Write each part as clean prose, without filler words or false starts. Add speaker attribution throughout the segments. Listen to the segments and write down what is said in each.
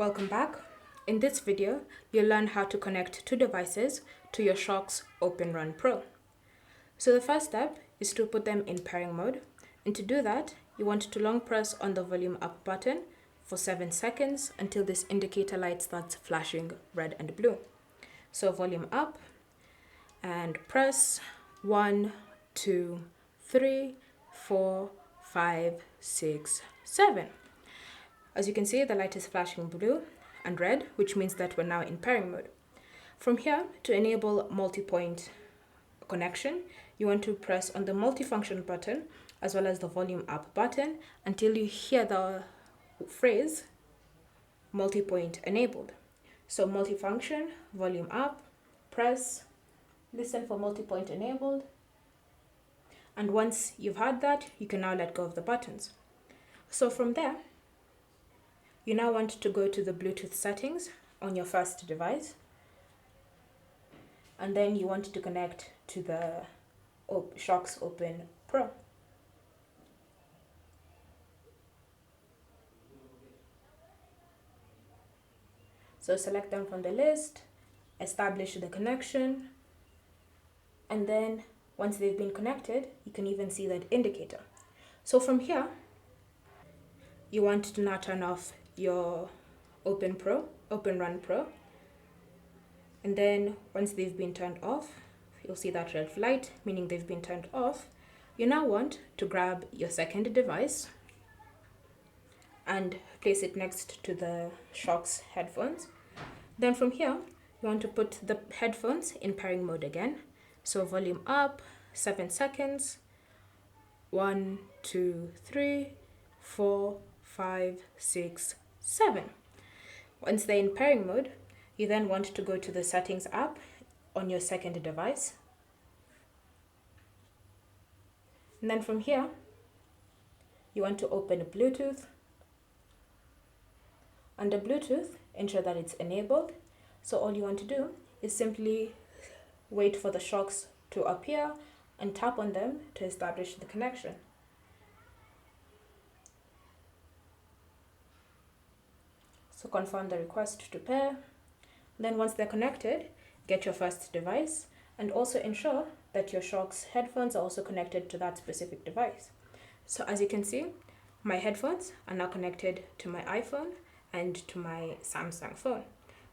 Speaker 1: Welcome back. In this video, you'll learn how to connect two devices to your Shokz OpenRun Pro. So the first step is to put them in pairing mode. And to do that, you want to long press on the volume up button for 7 seconds until this indicator light starts flashing red and blue. So volume up and press 1, 2, 3, 4, 5, 6, 7. As you can see, the light is flashing blue and red, which means that we're now in pairing mode. From here, to enable multi-point connection, you want to press on the multifunction button as well as the volume up button until you hear the phrase multi-point enabled. So multifunction, volume up, press, listen for multi-point enabled. And once you've had that, you can now let go of the buttons. So from there, you now want to go to the Bluetooth settings on your first device. And then you want to connect to the Shokz Open Pro. So select them from the list, establish the connection, and then once they've been connected, you can even see that indicator. So from here, you want to now turn off your OpenRun Pro. And then once they've been turned off, you'll see that red light, meaning they've been turned off. You now want to grab your second device and place it next to the Shokz headphones. Then from here, you want to put the headphones in pairing mode again. So volume up, 7 seconds, 1, 2, 3, 4, 5, 6, 7. Once they're in pairing mode, you then want to go to the settings app on your second device. And then from here, you want to open Bluetooth. Under Bluetooth, ensure that it's enabled. So all you want to do is simply wait for the Shokz to appear and tap on them to establish the connection. So confirm the request to pair. Then once they're connected, get your first device and also ensure that your Shokz headphones are also connected to that specific device. So as you can see, my headphones are now connected to my iPhone and to my Samsung phone.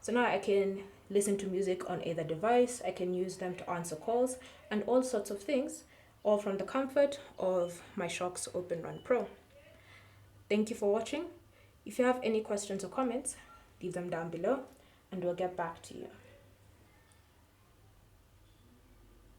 Speaker 1: So now I can listen to music on either device, I can use them to answer calls and all sorts of things, all from the comfort of my Shokz OpenRun Pro. Thank you for watching. If you have any questions or comments, leave them down below and we'll get back to you.